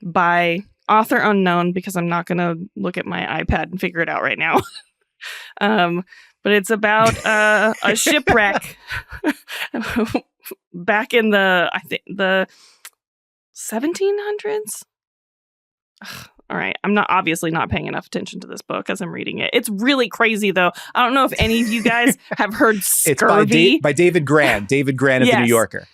by author unknown, because I'm not going to look at my iPad and figure it out right now. But it's about a shipwreck back in the 1700s. All right. I'm obviously not paying enough attention to this book as I'm reading it. It's really crazy, though. I don't know if any of you guys have heard Scurvy. It's by David Gran of The New Yorker.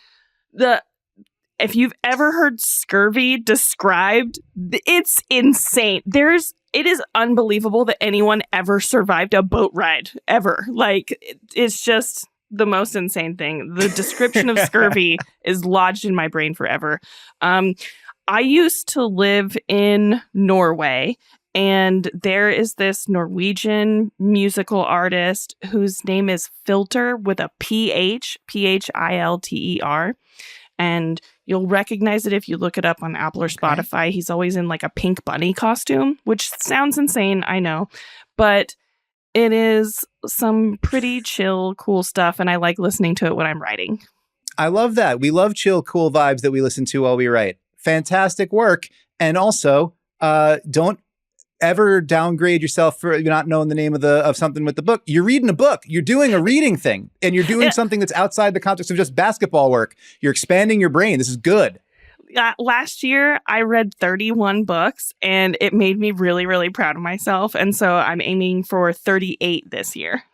If you've ever heard scurvy described, it's insane. It is unbelievable that anyone ever survived a boat ride ever. Like, it's just the most insane thing. The description of scurvy is lodged in my brain forever. I used to live in Norway, and there is this Norwegian musical artist whose name is Filter with a PH, Philter. And you'll recognize it if you look it up on Apple or Spotify. He's always in like a pink bunny costume, which sounds insane, I know. But it is some pretty chill, cool stuff, and I like listening to it when I'm writing. I love that. We love chill, cool vibes that we listen to while we write. Fantastic work. And also, don't ever downgrade yourself for not knowing the name of something with the book. You're reading a book. You're doing a reading thing, and you're doing something that's outside the context of just basketball work. You're expanding your brain. This is good. Last year, I read 31 books, and it made me really, really proud of myself. And so I'm aiming for 38 this year.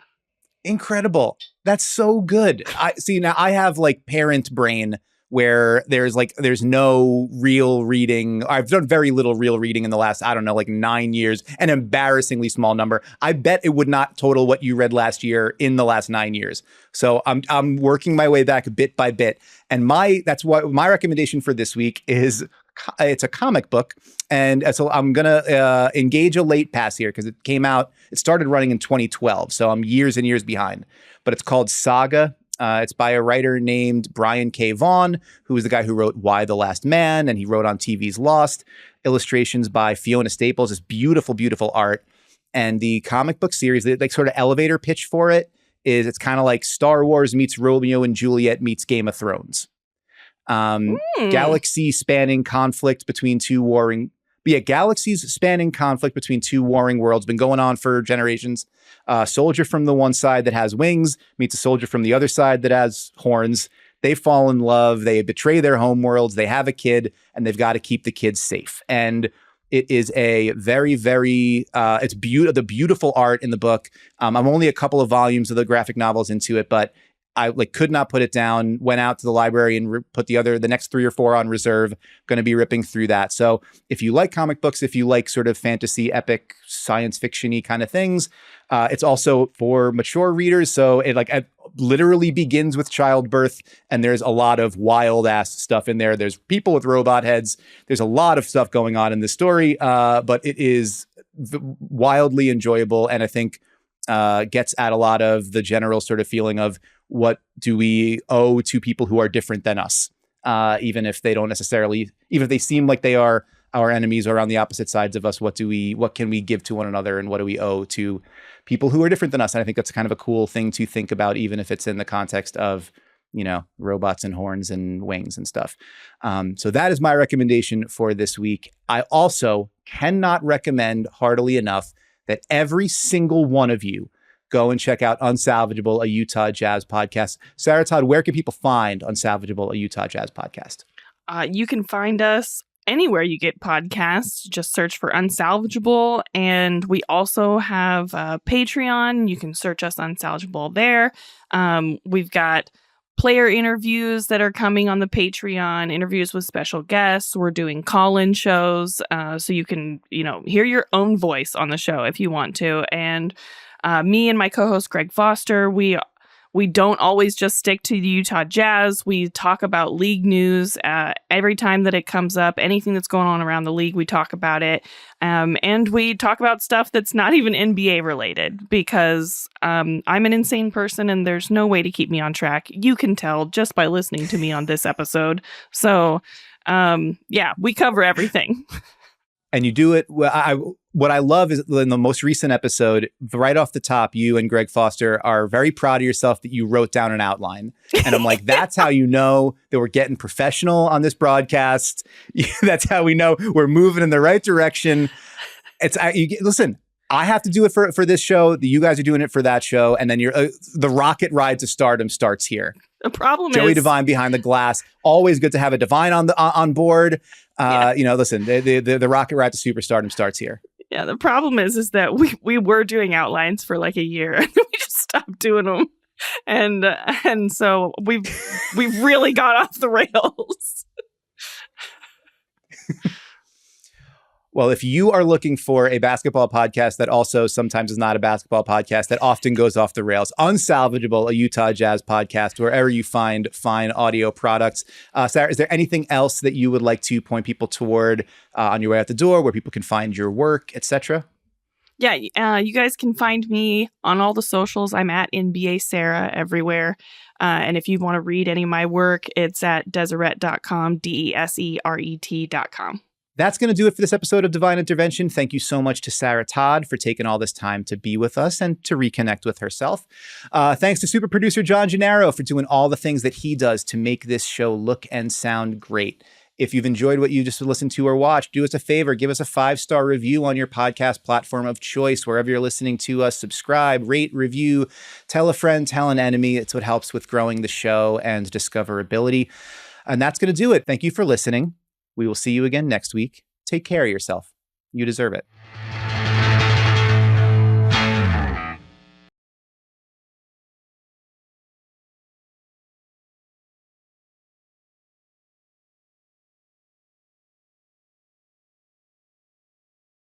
Incredible. That's so good. Now I have like parent brain where there's no real reading. I've done very little real reading in the last, 9 years, an embarrassingly small number. I bet it would not total what you read last year in the last 9 years. So I'm working my way back bit by bit. And that's why my recommendation for this week is it's a comic book. And so I'm going to engage a late pass here because it started running in 2012. So I'm years and years behind, but it's called Saga. It's by a writer named Brian K. Vaughan, who is the guy who wrote Why the Last Man, and he wrote on TV's Lost. Illustrations by Fiona Staples. It's beautiful, beautiful art. And the comic book series, the sort of elevator pitch for it is it's kind of like Star Wars meets Romeo and Juliet meets Game of Thrones. Galaxies spanning conflict between two warring worlds, been going on for generations. A soldier from the one side that has wings meets a soldier from the other side that has horns. They fall in love. They betray their homeworlds. They have a kid, and they've got to keep the kid safe. And it is a very, very, the beautiful art in the book. I'm only a couple of volumes of the graphic novels into it, but I could not put it down, went out to the library and put the next 3 or 4 on reserve. Going to be ripping through that. So if you like comic books, if you like sort of fantasy, epic, science fiction-y kind of things, it's also for mature readers. So it literally begins with childbirth, and there's a lot of wild ass stuff in there. There's people with robot heads. There's a lot of stuff going on in this story, but it is wildly enjoyable. And I think gets at a lot of the general sort of feeling of what do we owe to people who are different than us, even if they don't necessarily, even if they seem like they are our enemies or on the opposite sides of us. What can we give to one another, and what do we owe to people who are different than us? And I think that's kind of a cool thing to think about, even if it's in the context of, robots and horns and wings and stuff. So that is my recommendation for this week. I also cannot recommend heartily enough that every single one of you go and check out Unsalvageable, a Utah Jazz podcast. Sarah Todd, where can people find Unsalvageable, a Utah Jazz podcast? You can find us anywhere you get podcasts. Just search for Unsalvageable. And we also have Patreon. You can search us Unsalvageable there. We've got player interviews that are coming on the Patreon, interviews with special guests. We're doing call-in shows. So you can, hear your own voice on the show if you want to. And me and my co-host Greg Foster, we don't always just stick to the Utah Jazz. We talk about league news every time that it comes up. Anything that's going on around the league, we talk about it. And we talk about stuff that's not even NBA related because I'm an insane person and there's no way to keep me on track. You can tell just by listening to me on this episode. So, we cover everything. And you do it. What I love is in the most recent episode, right off the top, you and Greg Foster are very proud of yourself that you wrote down an outline. And I'm like, that's how you know that we're getting professional on this broadcast. That's how we know we're moving in the right direction. Listen, I have to do it for this show. You guys are doing it for that show. And then the rocket ride to stardom starts here. The problem is Joey Devine behind the glass. Always good to have a Devine on board. Listen, the rocket ride to superstardom starts here. Yeah, the problem is that we were doing outlines for like a year and we just stopped doing them. and so we've really got off the rails. Well, if you are looking for a basketball podcast that also sometimes is not a basketball podcast, that often goes off the rails, Unsalvageable, a Utah Jazz podcast, wherever you find fine audio products. Sarah, is there anything else that you would like to point people toward on your way out the door, where people can find your work, etc.? Yeah, you guys can find me on all the socials. I'm at NBA Sarah everywhere. And if you want to read any of my work, it's at deseret.com, deseret.com. That's going to do it for this episode of Devine Intervention. Thank you so much to Sarah Todd for taking all this time to be with us and to reconnect with herself. Thanks to super producer John Gennaro for doing all the things that he does to make this show look and sound great. If you've enjoyed what you just listened to or watched, do us a favor, give us a 5-star review on your podcast platform of choice, wherever you're listening to us. Subscribe, rate, review, tell a friend, tell an enemy. It's what helps with growing the show and discoverability. And that's going to do it. Thank you for listening. We will see you again next week. Take care of yourself. You deserve it.